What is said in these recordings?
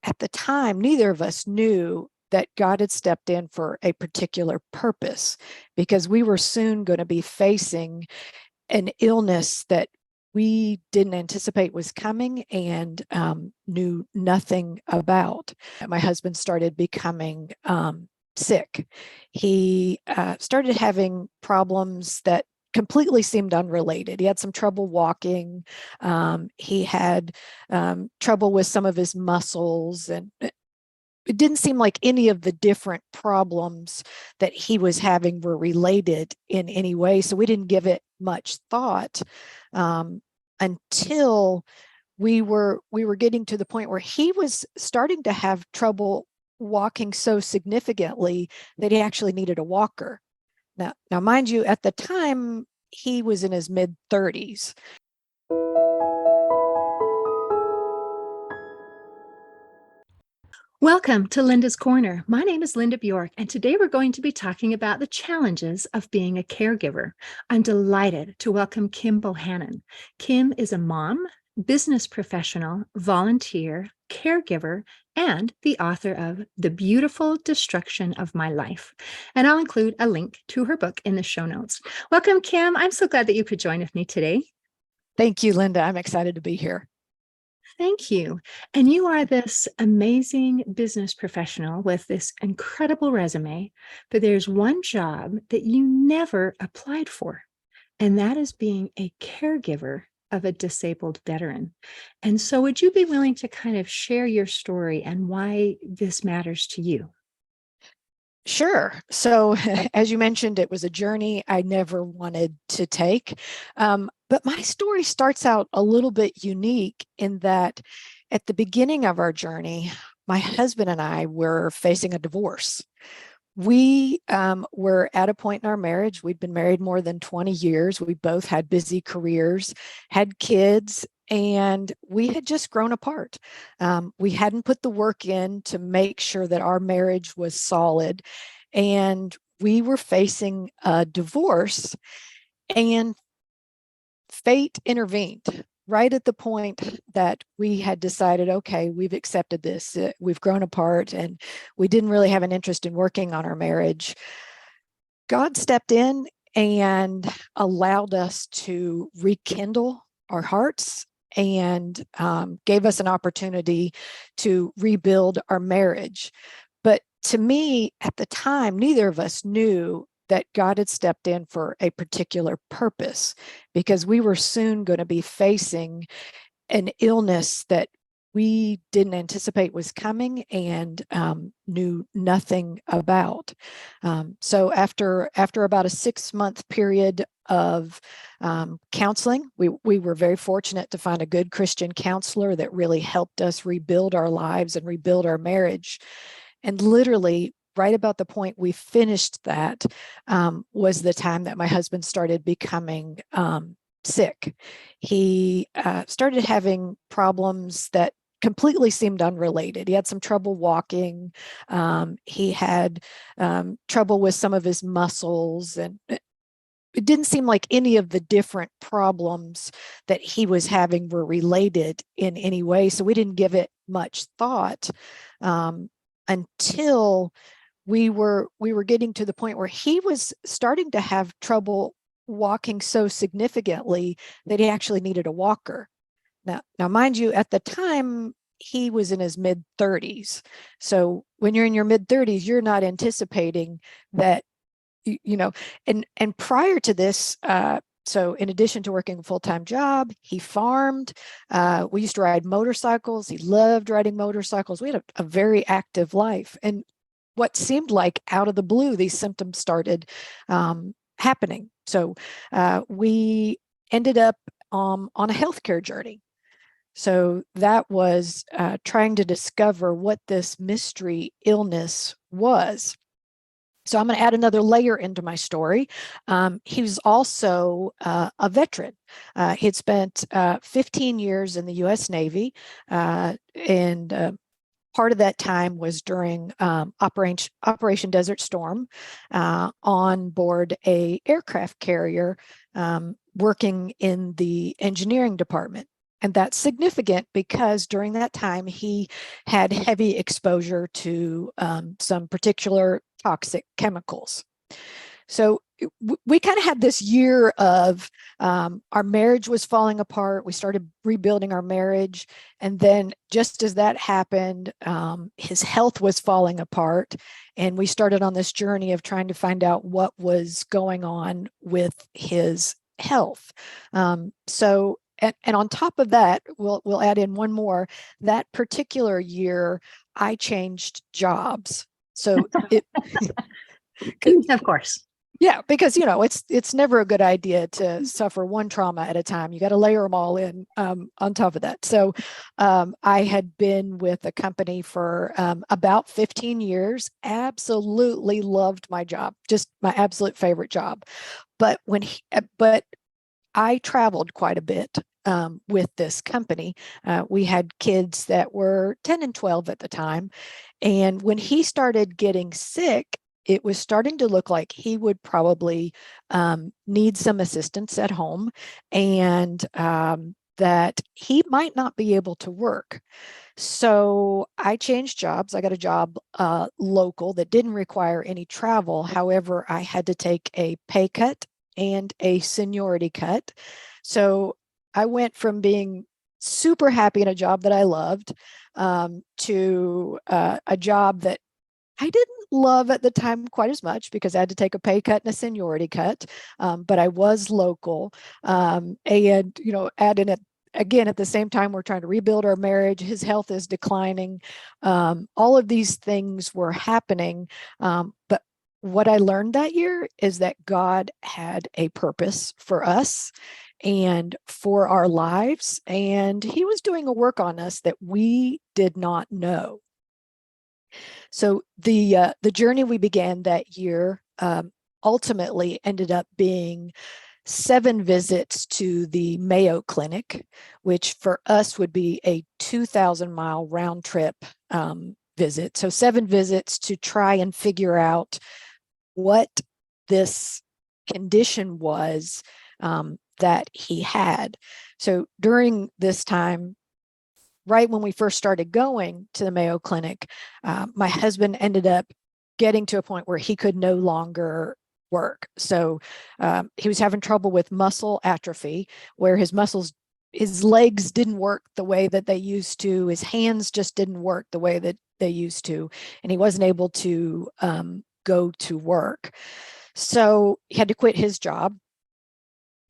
at the time, neither of us knew that God had stepped in for a particular purpose, because we were soon going to be facing an illness that we didn't anticipate was coming and knew nothing about. My husband started becoming sick. He started having problems that completely seemed unrelated. He had some trouble walking. He had trouble with some of his muscles, and it didn't seem like any of the different problems that he was having were related in any way. So we didn't give it much thought until we were getting to the point where he was starting to have trouble walking so significantly that he actually needed a walker. Now, mind you, at the time, he was in his mid-30s. Welcome to Linda's Corner. My name is Linda Bjork, and today we're going to be talking about the challenges of being a caregiver. I'm delighted to welcome Kim Bohannon. Kim is a mom, business professional, volunteer, caregiver, and the author of The Beautiful Destruction of My Life. And I'll include a link to her book in the show notes. Welcome, Kim. I'm so glad that you could join with me today. Thank you, Linda. I'm excited to be here. Thank you. And you are this amazing business professional with this incredible resume, but there's one job that you never applied for, and that is being a caregiver of a disabled veteran. And so would you be willing to kind of share your story and why this matters to you? Sure. So, as you mentioned, it was a journey I never wanted to take. But my story starts out a little bit unique in that at the beginning of our journey, my husband and I were facing a divorce. We were at a point in our marriage. We'd been married more than 20 years. We both had busy careers, had kids, and we had just grown apart. We hadn't put the work in to make sure that our marriage was solid, and we were facing a divorce, and fate intervened right at the point that we had decided, okay, we've accepted this, we've grown apart, and we didn't really have an interest in working on our marriage. God stepped in and allowed us to rekindle our hearts and gave us an opportunity to rebuild our marriage. But to me, at the time, neither of us knew that God had stepped in for a particular purpose, because we were soon going to be facing an illness that we didn't anticipate was coming and knew nothing about. So after about a 6-month period of counseling, we were very fortunate to find a good Christian counselor that really helped us rebuild our lives and rebuild our marriage. And literally, right about the point we finished that was the time that my husband started becoming sick. He started having problems that completely seemed unrelated. He had some trouble walking. He had trouble with some of his muscles, and it didn't seem like any of the different problems that he was having were related in any way. So we didn't give it much thought until we were getting to the point where he was starting to have trouble walking so significantly that he actually needed a walker. Now, mind you, at the time, he was in his mid-30s. So when you're in your mid-30s, you're not anticipating that, and prior to this, so in addition to working a full-time job, he farmed. We used to ride motorcycles. He loved riding motorcycles. We had a very active life. And what seemed like out of the blue, these symptoms started happening. So we ended up on a healthcare journey. So that was trying to discover what this mystery illness was. So I'm going to add another layer into my story. He was also a veteran. He had spent 15 years in the U.S. Navy, and part of that time was during Operation Desert Storm on board a aircraft carrier, working in the engineering department. And that's significant because during that time, he had heavy exposure to some particular toxic chemicals. So we kind of had this year of our marriage was falling apart. We started rebuilding our marriage. And then just as that happened, his health was falling apart. And we started on this journey of trying to find out what was going on with his health. And on top of that, we'll add in one more. That particular year, I changed jobs. So it, Of course. yeah, because it's never a good idea to suffer one trauma at a time. You got to layer them all in on top of that. So I had been with a company for about 15 years. Absolutely loved my job, just my absolute favorite job. But I traveled quite a bit with this company. We had kids that were 10 and 12 at the time. And when he started getting sick, it was starting to look like he would probably need some assistance at home, and that he might not be able to work. So I changed jobs. I got a job local that didn't require any travel. However, I had to take a pay cut and a seniority cut. So I went from being super happy in a job that I loved to a job that I didn't love at the time quite as much because I had to take a pay cut and a seniority cut, but I was local. And, add in it again, at the same time, we're trying to rebuild our marriage. His health is declining. All of these things were happening. But what I learned that year is that God had a purpose for us and for our lives. And he was doing a work on us that we did not know. So the journey we began that year ultimately ended up being 7 visits to the Mayo Clinic, which for us would be a 2,000-mile round trip visit. So 7 visits to try and figure out what this condition was that he had. So during this time, right when we first started going to the Mayo Clinic, my husband ended up getting to a point where he could no longer work. So he was having trouble with muscle atrophy, where his legs didn't work the way that they used to. His hands just didn't work the way that they used to. And he wasn't able to go to work. So he had to quit his job.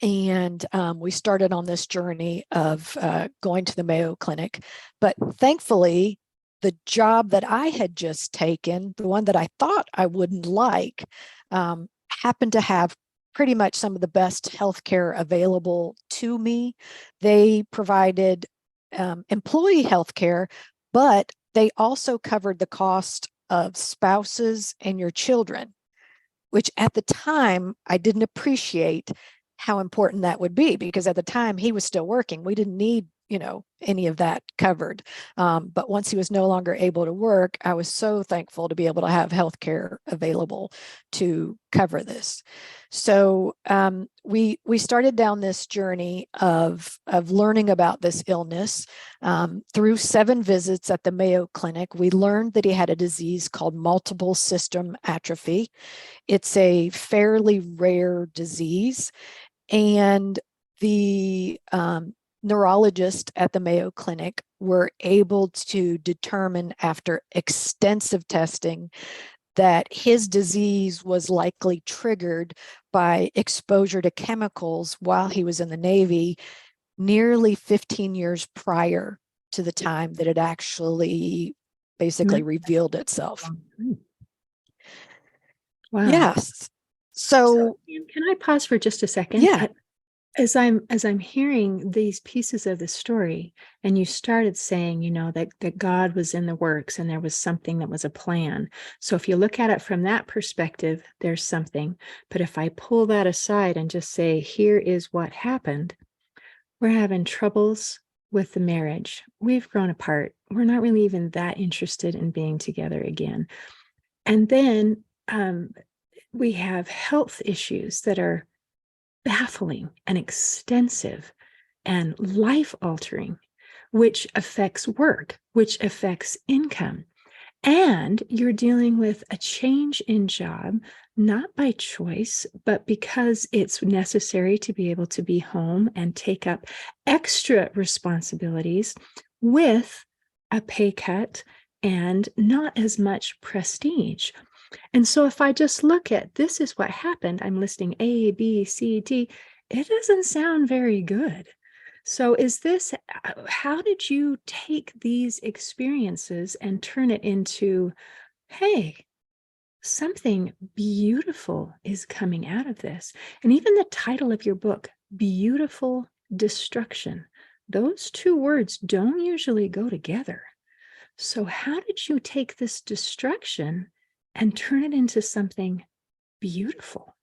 And we started on this journey of going to the Mayo Clinic. But thankfully, the job that I had just taken, the one that I thought I wouldn't like, happened to have pretty much some of the best healthcare available to me. They provided employee healthcare, but they also covered the cost of spouses and your children, which at the time I didn't appreciate how important that would be, because at the time he was still working. We didn't need, any of that covered. But once he was no longer able to work, I was so thankful to be able to have healthcare available to cover this. So we started down this journey of learning about this illness through 7 visits at the Mayo Clinic. We learned that he had a disease called multiple system atrophy. It's a fairly rare disease, and the neurologists at the Mayo Clinic were able to determine after extensive testing that his disease was likely triggered by exposure to chemicals while he was in the Navy nearly 15 years prior to the time that it actually basically revealed itself. Wow. Yes. So can I pause for just a second? Yeah. As I'm hearing these pieces of the story, and you started saying, that God was in the works and there was something that was a plan. So if you look at it from that perspective, there's something. But if I pull that aside and just say, here is what happened, we're having troubles with the marriage. We've grown apart. We're not really even that interested in being together again. And then we have health issues that are baffling and extensive. and life altering, which affects work, which affects income. And you're dealing with a change in job, not by choice, but because it's necessary to be able to be home and take up extra responsibilities with a pay cut and not as much prestige. And so if I just look at this is what happened, I'm listing A, B, C, D, it doesn't sound very good. So is this, how did you take these experiences and turn it into, hey, something beautiful is coming out of this? And even the title of your book, Beautiful Destruction, those two words don't usually go together. So how did you take this destruction and turn it into something beautiful?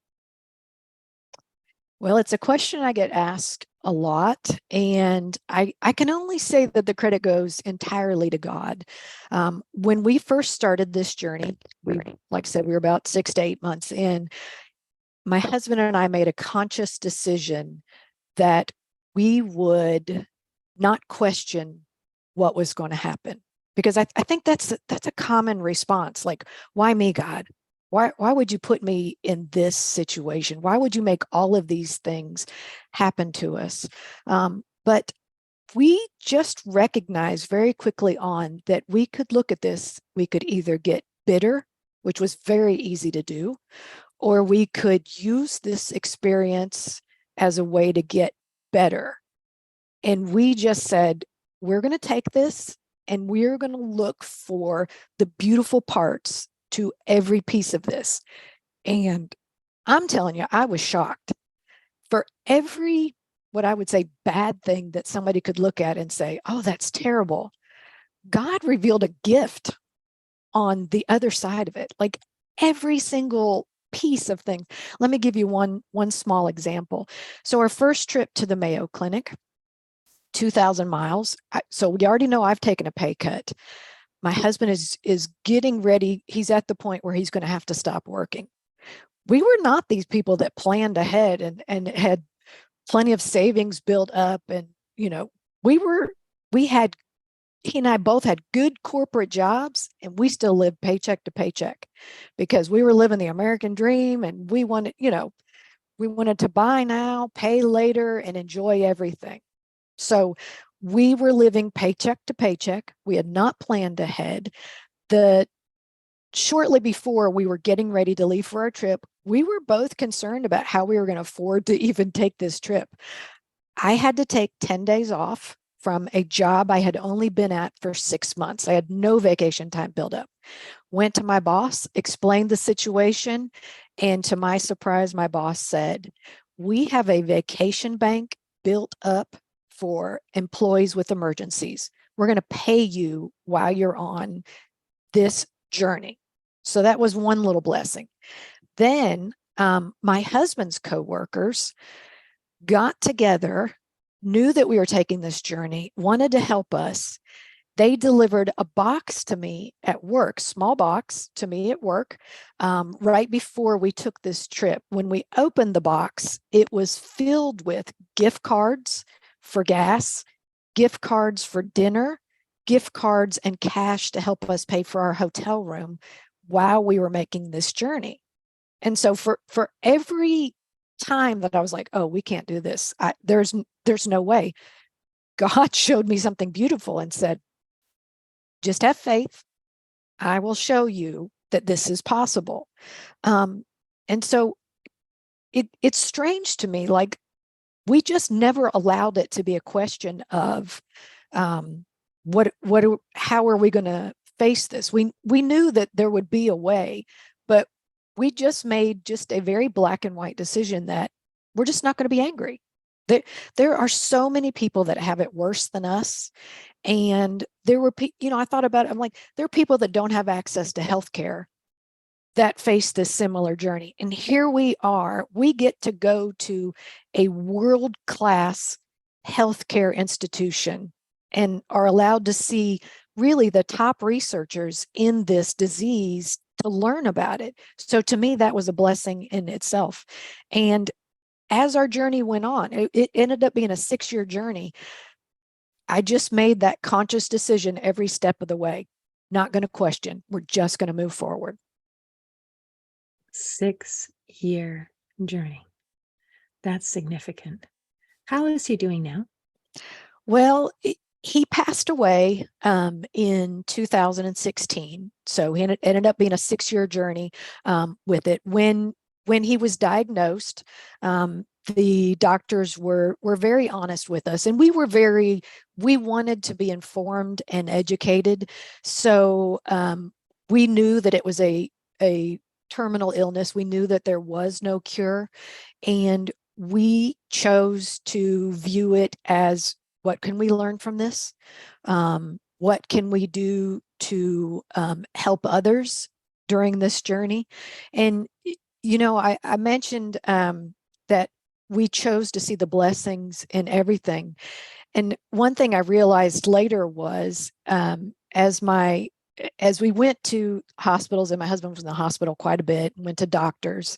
Well, it's a question I get asked a lot, and I can only say that the credit goes entirely to God. When we first started this journey, like I said, we were about 6 to 8 months in. My husband and I made a conscious decision that we would not question what was going to happen, because I think that's a common response. Like, why me, God? Why would you put me in this situation? Why would you make all of these things happen to us? But we just recognized very quickly on that we could look at this. We could either get bitter, which was very easy to do, or we could use this experience as a way to get better. And we just said, we're going to take this and we're going to look for the beautiful parts to every piece of this. And I'm telling you, I was shocked. For every, what I would say, bad thing that somebody could look at and say, oh, that's terrible, God revealed a gift on the other side of it. Like every single piece of things. Let me give you one small example. So our first trip to the Mayo Clinic, 2,000 miles. So we already know I've taken a pay cut. My husband is getting ready. He's at the point where he's going to have to stop working. We were not these people that planned ahead and had plenty of savings built up. And, we had, he and I both had good corporate jobs, and we still lived paycheck to paycheck because we were living the American dream, and we wanted to buy now, pay later, and enjoy everything. So we were living paycheck to paycheck. We had not planned ahead. Shortly before we were getting ready to leave for our trip, we were both concerned about how we were going to afford to even take this trip. I had to take 10 days off from a job I had only been at for 6 months. I had no vacation time built up. Went to my boss, explained the situation, and to my surprise, my boss said, we have a vacation bank built up for employees with emergencies. We're going to pay you while you're on this journey. So that was one little blessing. Then my husband's coworkers got together, knew that we were taking this journey, wanted to help us. They delivered a box to me at work, small box to me at work, right before we took this trip. When we opened the box, it was filled with gift cards for gas, gift cards for dinner, gift cards and cash to help us pay for our hotel room while we were making this journey. And so for every time that I was like, oh, we can't do this, there's no way, God showed me something beautiful and said, just have faith. I will show you that this is possible. And so it's strange to me. Like, we just never allowed it to be a question of how are we going to face this? We knew that there would be a way, but we just made just a very black and white decision that we're just not going to be angry. There are so many people that have it worse than us. And there were, I thought about it. I'm like, there are people that don't have access to healthcare that face this similar journey. And here we are, we get to go to a world-class healthcare institution and are allowed to see really the top researchers in this disease to learn about it. So to me, that was a blessing in itself. And as our journey went on, it ended up being a 6-year journey. I just made that conscious decision every step of the way. Not going to question. We're just going to move forward. 6-year journey. That's significant. How is he doing now? Well, he passed away in 2016. So he ended up being a 6-year journey with it. When he was diagnosed, the doctors were very honest with us, and we wanted to be informed and educated. So we knew that it was a terminal illness. We knew that there was no cure, and we chose to view it as, what can we learn from this? What can we do to help others during this journey? And, I mentioned that we chose to see the blessings in everything. And one thing I realized later was, as we went to hospitals, and my husband was in the hospital quite a bit and went to doctors,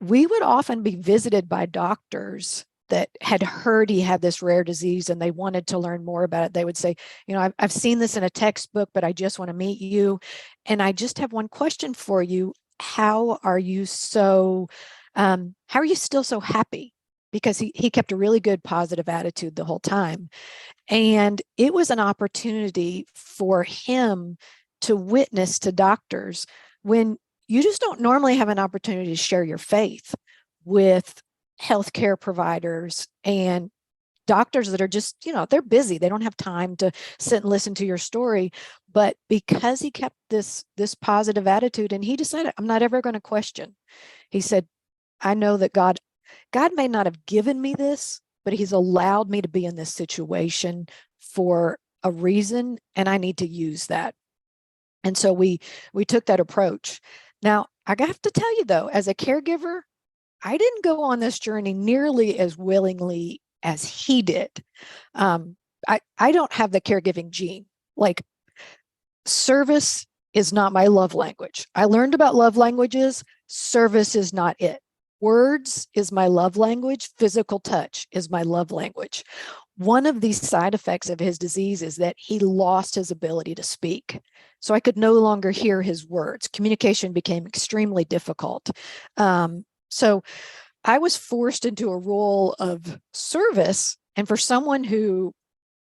we would often be visited by doctors that had heard he had this rare disease and they wanted to learn more about it. They would say, I've seen this in a textbook, but I just want to meet you. And I just have one question for you. How are you still so happy? Because he kept a really good positive attitude the whole time. And it was an opportunity for him to witness to doctors when you just don't normally have an opportunity to share your faith with healthcare providers and doctors that are just, they're busy. They don't have time to sit and listen to your story. But because he kept this positive attitude, and he decided, I'm not ever going to question. He said, I know that God may not have given me this, but he's allowed me to be in this situation for a reason, and I need to use that. And so we took that approach. Now, I have to tell you though, as a caregiver, I didn't go on this journey nearly as willingly as he did. I don't have the caregiving gene. Like, service is not my love language. I learned about love languages. Service is not it. Words is my love language. Physical touch is my love language. One of these side effects of his disease is that he lost his ability to speak. So I could no longer hear his words. Communication became extremely difficult. So I was forced into a role of service. And for someone who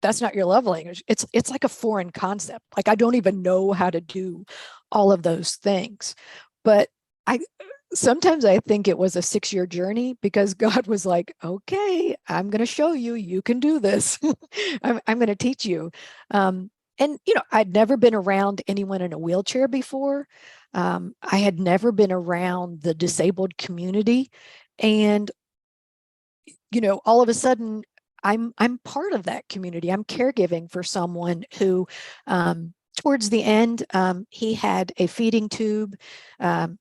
that's not your love language, it's like a foreign concept. Like, I don't even know how to do all of those things. But sometimes I think it was a 6-year journey, because God was like, okay, I'm going to show you, you can do this. I'm going to teach you. And, I'd never been around anyone in a wheelchair before. I had never been around the disabled community. And, all of a sudden, I'm part of that community. I'm caregiving for someone who, towards the end, he had a feeding tube.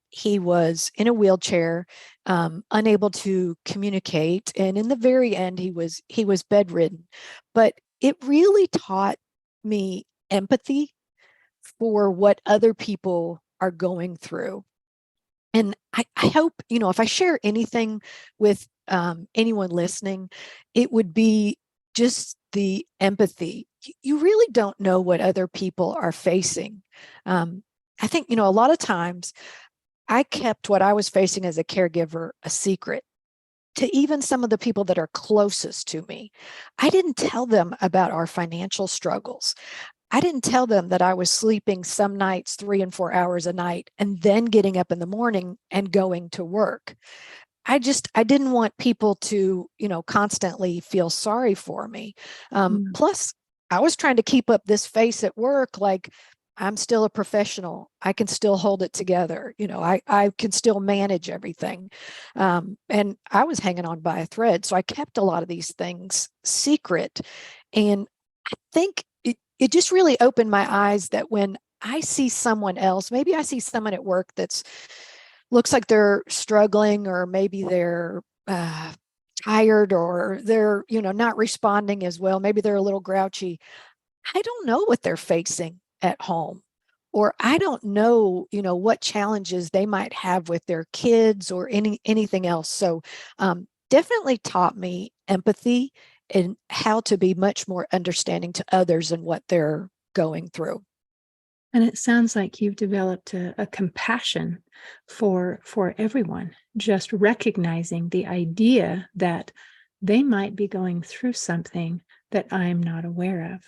He was in a wheelchair, unable to communicate, and in the very end, he was bedridden. But it really taught me empathy for what other people are going through. And I hope, if I share anything with anyone listening, it would be just the empathy. You really don't know what other people are facing. I think, a lot of times I kept what I was facing as a caregiver a secret to even some of the people that are closest to me. I didn't tell them about our financial struggles. I didn't tell them that I was sleeping some nights 3 and 4 hours a night and then getting up in the morning and going to work. I didn't want people to, constantly feel sorry for me. Plus, I was trying to keep up this face at work, like, I'm still a professional. I can still hold it together. I can still manage everything. And I was hanging on by a thread. So I kept a lot of these things secret. And I think it just really opened my eyes that when I see someone else, maybe I see someone at work that's looks like they're struggling, or maybe they're tired, or they're, not responding as well. Maybe they're a little grouchy. I don't know what they're facing at home, or I don't know, what challenges they might have with their kids or anything else. So definitely taught me empathy and how to be much more understanding to others and what they're going through. And it sounds like you've developed a compassion for everyone, just recognizing the idea that they might be going through something that I'm not aware of.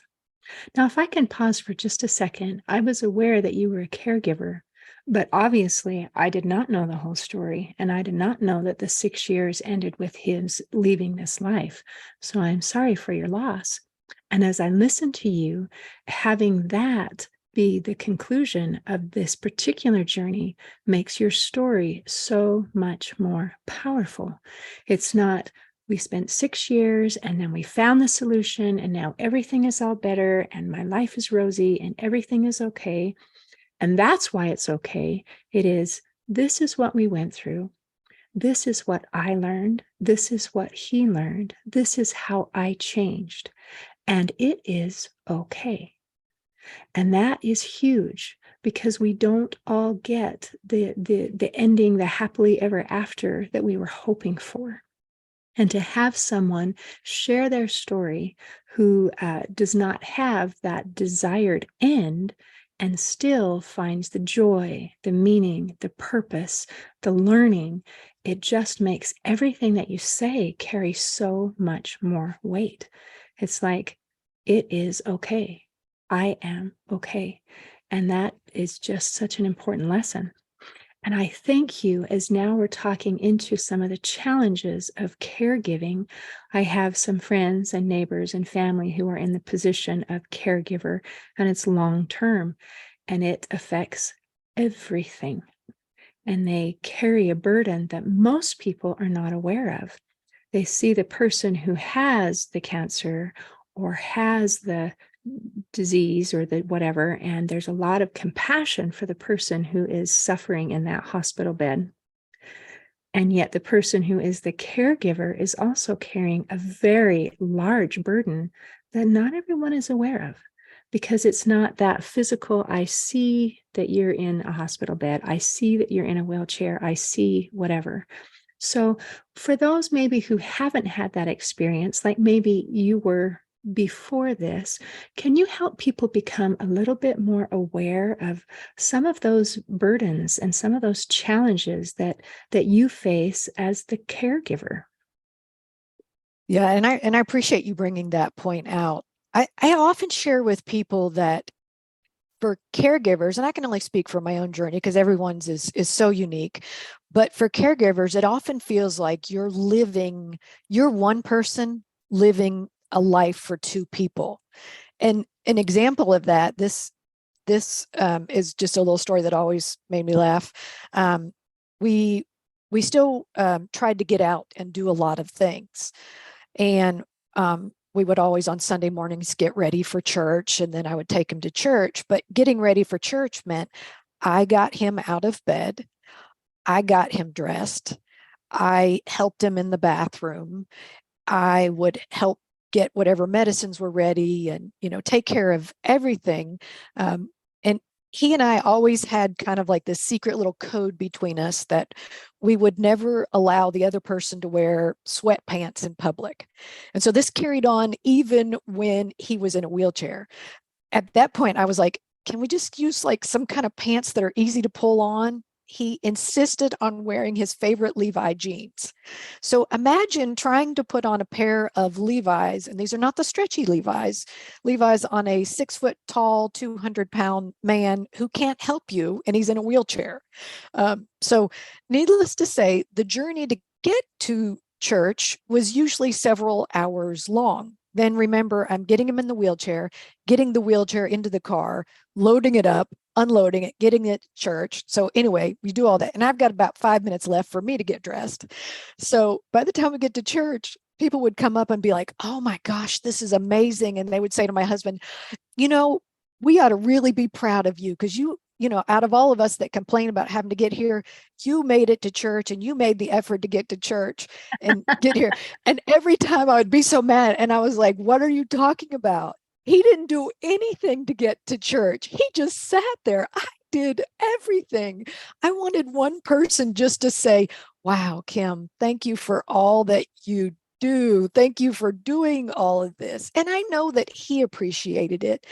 Now, if I can pause for just a second, I was aware that you were a caregiver, but obviously I did not know the whole story, and I did not know that the 6 years ended with his leaving this life. So I'm sorry for your loss. And as I listen to you, having that be the conclusion of this particular journey makes your story so much more powerful. It's not, we spent 6 years and then we found the solution and now everything is all better and my life is rosy and everything is okay. And that's why it's okay. It is, this is what we went through. This is what I learned. This is what he learned. This is how I changed. And it is okay. And that is huge because we don't all get the ending, the happily ever after that we were hoping for. And to have someone share their story who does not have that desired end and still finds the joy, the meaning, the purpose, the learning, it just makes everything that you say carry so much more weight. It's like, it is okay. I am okay. And that is just such an important lesson. And I thank you as now we're talking into some of the challenges of caregiving. I have some friends and neighbors and family who are in the position of caregiver, and it's long term, and it affects everything. And they carry a burden that most people are not aware of. They see the person who has the cancer or has the disease or the whatever, and there's a lot of compassion for the person who is suffering in that hospital bed. And yet the person who is the caregiver is also carrying a very large burden that not everyone is aware of, because it's not that physical, I see that you're in a hospital bed, I see that you're in a wheelchair, I see whatever. So for those maybe who haven't had that experience, like maybe you were before this, can you help people become a little bit more aware of some of those burdens and some of those challenges that you face as the caregiver? Yeah, and I appreciate you bringing that point out. I often share with people that for caregivers, and I can only speak for my own journey because everyone's is so unique, but for caregivers, it often feels like you're one person living a life for two people. And an example of that, this is just a little story that always made me laugh. We we still tried to get out and do a lot of things, and we would always on Sunday mornings get ready for church, and then I would take him to church. But getting ready for church meant I got him out of bed, I got him dressed, I helped him in the bathroom, I would help get whatever medicines were ready and, take care of everything. And he and I always had kind of like this secret little code between us that we would never allow the other person to wear sweatpants in public. And so this carried on even when he was in a wheelchair. At that point, I was like, can we just use like some kind of pants that are easy to pull on? He insisted on wearing his favorite Levi jeans. So imagine trying to put on a pair of Levi's, and these are not the stretchy Levi's on a 6 foot tall, 200-pound man who can't help you, and he's in a wheelchair. So, needless to say, the journey to get to church was usually several hours long. Then remember, I'm getting him in the wheelchair, getting the wheelchair into the car, loading it up, unloading it, getting it to church. So anyway, we do all that. And I've got about 5 minutes left for me to get dressed. So by the time we get to church, people would come up and be like, oh my gosh, this is amazing. And they would say to my husband, you know, we ought to really be proud of you because out of all of us that complain about having to get here, you made it to church and you made the effort to get to church and get here. And every time I would be so mad and I was like, what are you talking about? He didn't do anything to get to church. He just sat there. did everything. I wanted one person just to say, wow, Kim, thank you for all that you do. Thank you for doing all of this. And I know that he appreciated it,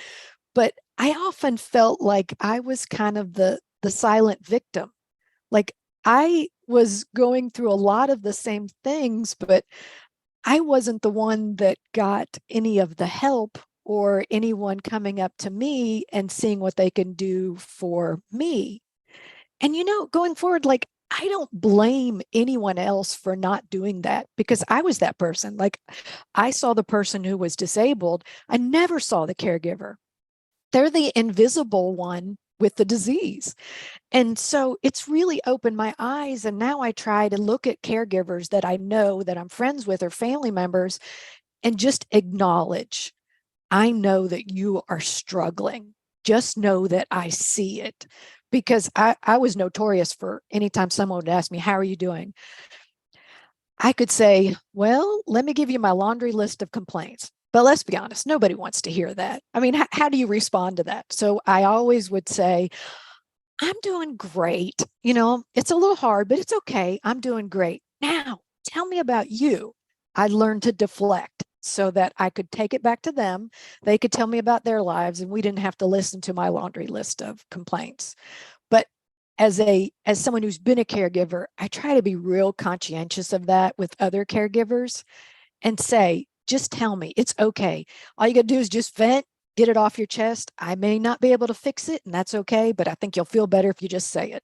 but I often felt like I was kind of the silent victim. Like I was going through a lot of the same things, but I wasn't the one that got any of the help or anyone coming up to me and seeing what they can do for me. And, going forward, like, I don't blame anyone else for not doing that because I was that person. Like, I saw the person who was disabled. I never saw the caregiver. They're the invisible one with the disease. And so it's really opened my eyes. And now I try to look at caregivers that I know that I'm friends with or family members and just acknowledge, I know that you are struggling. Just know that I see it. Because I was notorious for anytime someone would ask me, how are you doing? I could say, well, let me give you my laundry list of complaints. But let's be honest, nobody wants to hear that. I mean, how do you respond to that? So I always would say, I'm doing great. It's a little hard, but it's okay. I'm doing great. Now, tell me about you. I learned to deflect so that I could take it back to them. They could tell me about their lives, and we didn't have to listen to my laundry list of complaints. But as someone who's been a caregiver, I try to be real conscientious of that with other caregivers and say, just tell me it's okay. All you got to do is just vent, get it off your chest. I may not be able to fix it, and that's okay, but I think you'll feel better if you just say it.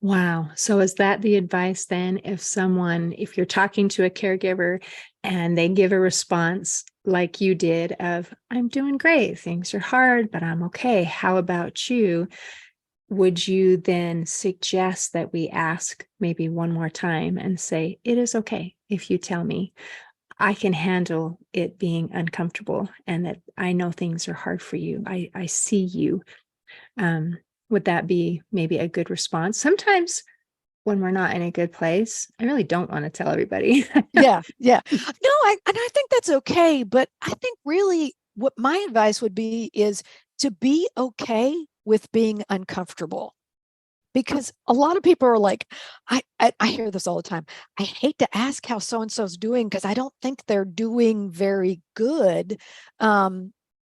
Wow. So is that the advice then? If you're talking to a caregiver and they give a response like you did of, I'm doing great, things are hard, but I'm okay. How about you? Would you then suggest that we ask maybe one more time and say, it is okay if you tell me I can handle it being uncomfortable and that I know things are hard for you. I see you. Um, would that be maybe a good response? Sometimes when we're not in a good place, I really don't want to tell everybody. Yeah, yeah. No, and I think that's okay, but I think really what my advice would be is to be okay with being uncomfortable. Because a lot of people are like, I hear this all the time. I hate to ask how so and so's doing because I don't think they're doing very good.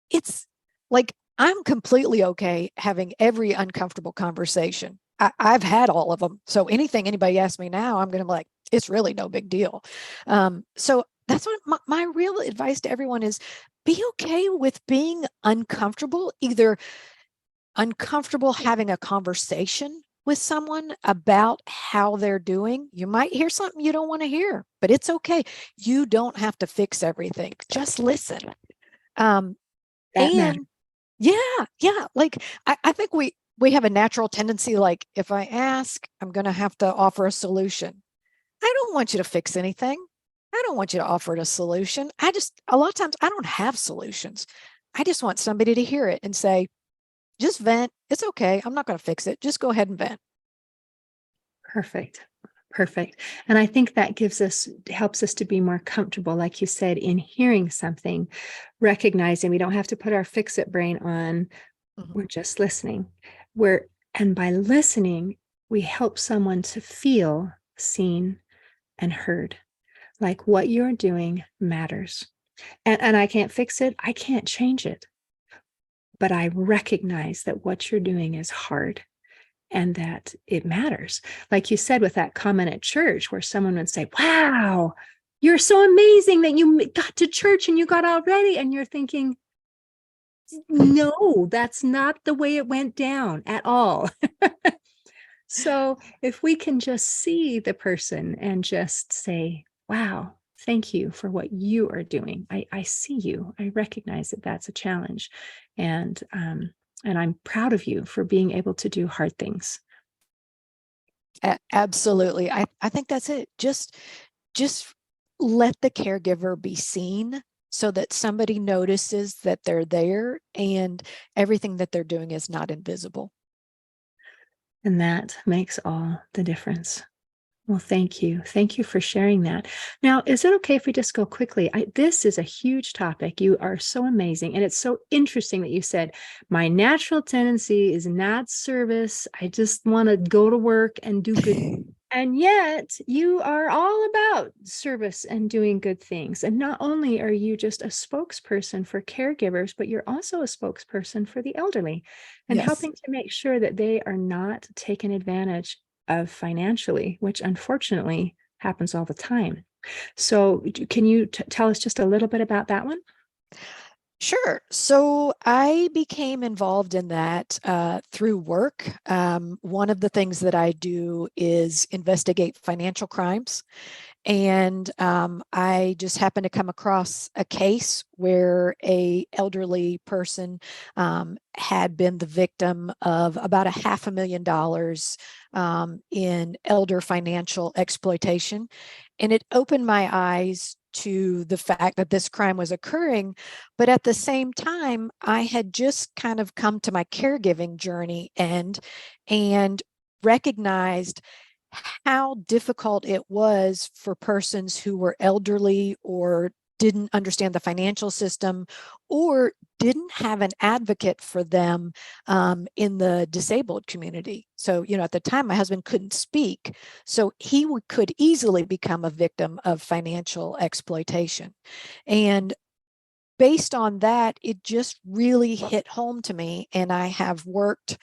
It's like I'm completely okay having every uncomfortable conversation. I've had all of them. So anything anybody asks me now, I'm going to be like, it's really no big deal. So that's what my real advice to everyone is: be okay with being uncomfortable, either uncomfortable having a conversation with someone about how they're doing. You might hear something you don't want to hear, but it's okay. You don't have to fix everything. Just listen. Um, That matters. and yeah, yeah. Like I think we have a natural tendency, like if I ask, I'm gonna have to offer a solution. I don't want you to fix anything. I don't want you to offer it a solution. A lot of times I don't have solutions. I just want somebody to hear it and say, just vent. It's okay. I'm not going to fix it. Just go ahead and vent. Perfect. Perfect. And I think that helps us to be more comfortable, like you said, in hearing something, recognizing we don't have to put our fix it brain on. Mhm. We're just listening. And by listening, we help someone to feel seen and heard. Like what you're doing matters. And I can't fix it. I can't change it. But I recognize that what you're doing is hard and that it matters. Like you said with that comment at church, where someone would say, wow, you're so amazing that you got to church and you got all ready. And you're thinking, no, that's not the way it went down at all. So if we can just see the person and just say, wow, thank you for what you are doing. I see you. I recognize that that's a challenge. And I'm proud of you for being able to do hard things. Absolutely. I think that's it. Just let the caregiver be seen so that somebody notices that they're there and everything that they're doing is not invisible. And that makes all the difference. Well, thank you. Thank you for sharing that. Now, is it okay if we just go quickly? This is a huge topic. You are so amazing. And it's so interesting that you said, my natural tendency is not service. I just want to go to work and do good. And yet, you are all about service and doing good things. And not only are you just a spokesperson for caregivers, but you're also a spokesperson for the elderly and Yes. helping to make sure that they are not taken advantage of financially, which unfortunately happens all the time. So, can you tell us just a little bit about that one? Sure. So I became involved in that through work. One of the things that I do is investigate financial crimes. And I just happened to come across a case where a elderly person had been the victim of about $500,000 in elder financial exploitation. And it opened my eyes to the fact that this crime was occurring. But at the same time, I had just kind of come to my caregiving journey and recognized how difficult it was for persons who were elderly or didn't understand the financial system or didn't have an advocate for them in the disabled community. So, at the time, my husband couldn't speak. So he could easily become a victim of financial exploitation. And based on that, it just really hit home to me. And I have worked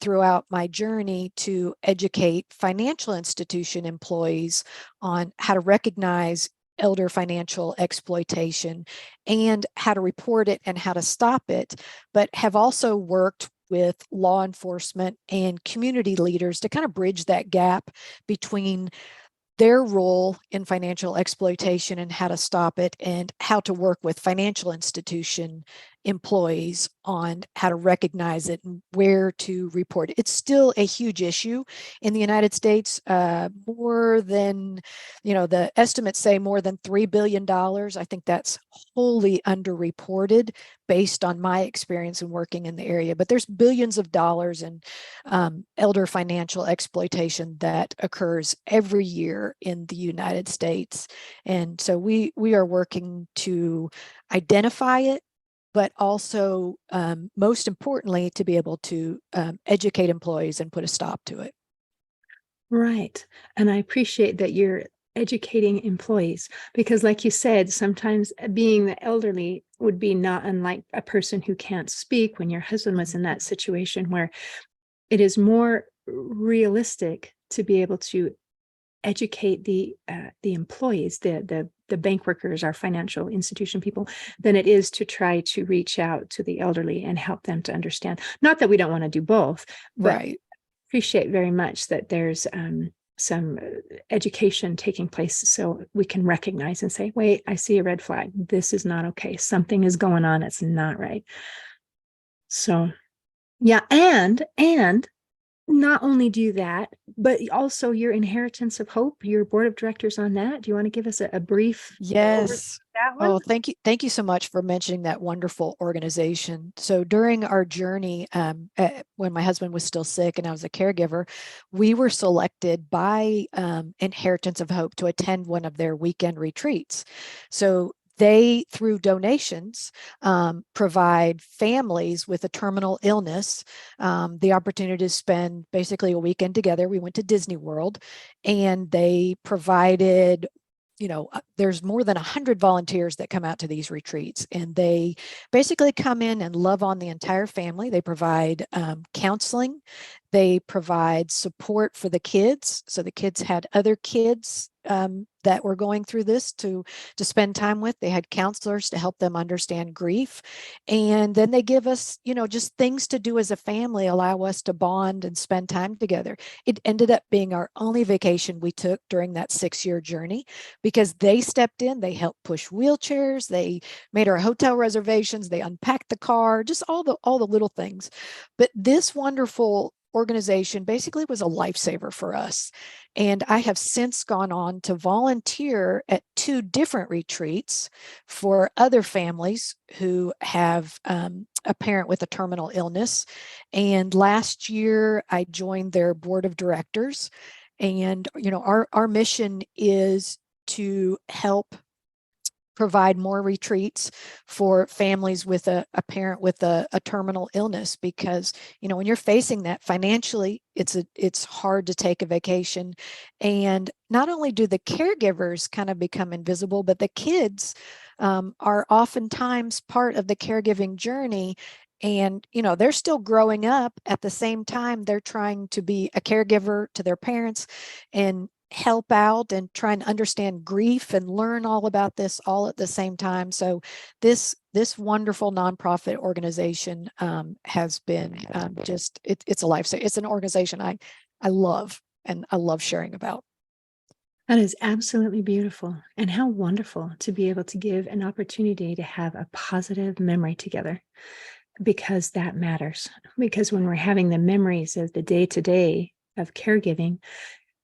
throughout my journey to educate financial institution employees on how to recognize elder financial exploitation and how to report it and how to stop it, but have also worked with law enforcement and community leaders to kind of bridge that gap between their role in financial exploitation and how to stop it, and how to work with financial institution employees on how to recognize it and where to report it. It's still a huge issue in the United States. More than, the estimates say more than $3 billion. I think that's wholly underreported based on my experience in working in the area. But there's billions of dollars in elder financial exploitation that occurs every year in the United States. And so we are working to identify it, but also, most importantly, to be able to educate employees and put a stop to it. Right. And I appreciate that you're educating employees because, like you said, sometimes being the elderly would be not unlike a person who can't speak when your husband was in Mhm. that situation where it is more realistic to be able to educate the employees, the bank workers, our financial institution people, than it is to try to reach out to the elderly and help them to understand. Not that we don't want to do both, but Right. appreciate very much that there's some education taking place so we can recognize and say, wait, I see a red flag. This is not okay. Something is going on. It's not right. So yeah, and not only do that, but also your Inheritance of Hope, your board of directors on that. Do you want to give us a brief overview of Yes. that one? Oh, thank you. Thank you so much for mentioning that wonderful organization. So during our journey, when my husband was still sick and I was a caregiver, we were selected by Inheritance of Hope to attend one of their weekend retreats. So they, through donations, provide families with a terminal illness the opportunity to spend basically a weekend together. We went to Disney World, and they provided, there's more than 100 volunteers that come out to these retreats, and they basically come in and love on the entire family. They provide counseling, they provide support for the kids. So the kids had other kids that were going through this to spend time with. They had counselors to help them understand grief. And then they give us, just things to do as a family, allow us to bond and spend time together. It ended up being our only vacation we took during that 6-year journey, because they stepped in, they helped push wheelchairs, they made our hotel reservations, they unpacked the car, just all the little things. But this wonderful organization basically was a lifesaver for us. And I have since gone on to volunteer at 2 different retreats for other families who have a parent with a terminal illness. And last year, I joined their board of directors. And, our mission is to help provide more retreats for families with a parent with a terminal illness, because when you're facing that financially, it's hard to take a vacation. And not only do the caregivers kind of become invisible, but the kids are oftentimes part of the caregiving journey. And they're still growing up at the same time they're trying to be a caregiver to their parents and help out and try and understand grief and learn all about this all at the same time. So this wonderful nonprofit organization has been it's a lifesaver. It's an organization I love, and I love sharing about. That is absolutely beautiful. And how wonderful to be able to give an opportunity to have a positive memory together, because that matters. Because when we're having the memories of the day to day of caregiving,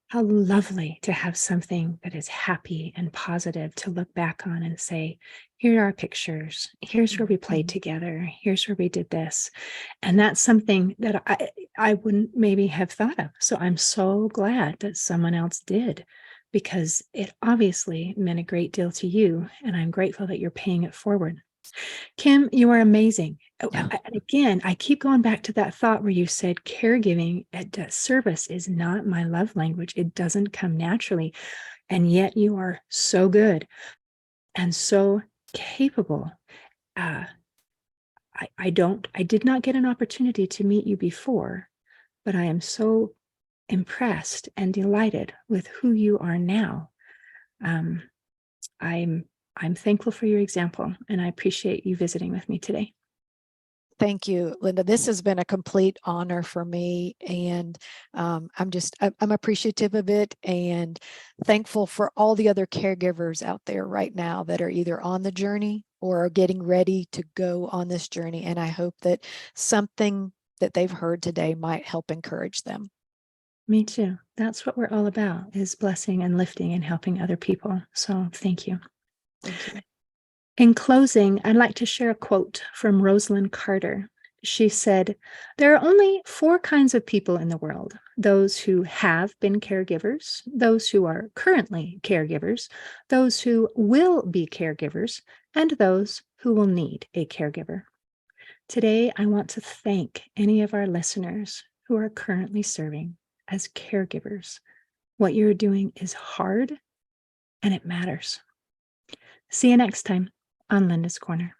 how lovely to have something that is happy and positive to look back on and say, here are our pictures. Here's where we played together. Here's where we did this. And that's something that I wouldn't maybe have thought of. So I'm so glad that someone else did, because it obviously meant a great deal to you. And I'm grateful that you're paying it forward. Kim, you are amazing. Yeah. Again, I keep going back to that thought where you said caregiving at service is not my love language. It doesn't come naturally. And yet you are so good and so capable. I did not get an opportunity to meet you before, but I am so impressed and delighted with who you are now. I'm thankful for your example, and I appreciate you visiting with me today. Thank you, Linda. This has been a complete honor for me, and I'm appreciative of it and thankful for all the other caregivers out there right now that are either on the journey or are getting ready to go on this journey. And I hope that something that they've heard today might help encourage them. Me too. That's what we're all about, is blessing and lifting and helping other people. So thank you. Thank you. In closing, I'd like to share a quote from Rosalind Carter. She said, "There are only four kinds of people in the world: those who have been caregivers, those who are currently caregivers, those who will be caregivers, and those who will need a caregiver." Today, I want to thank any of our listeners who are currently serving as caregivers. What you're doing is hard and it matters. See you next time on Linda's Corner.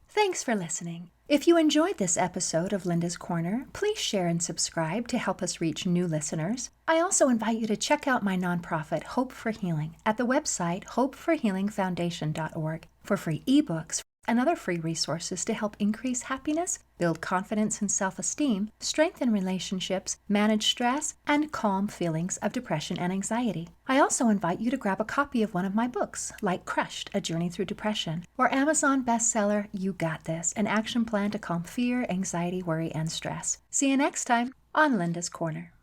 Thanks for listening. If you enjoyed this episode of Linda's Corner, please share and subscribe to help us reach new listeners. I also invite you to check out my nonprofit, Hope for Healing, at the website hopeforhealingfoundation.org for free ebooks and other free resources to help increase happiness, build confidence and self-esteem, strengthen relationships, manage stress, and calm feelings of depression and anxiety. I also invite you to grab a copy of one of my books, like Crushed, A Journey Through Depression, or Amazon bestseller, You Got This, an action plan to calm fear, anxiety, worry, and stress. See you next time on Linda's Corner.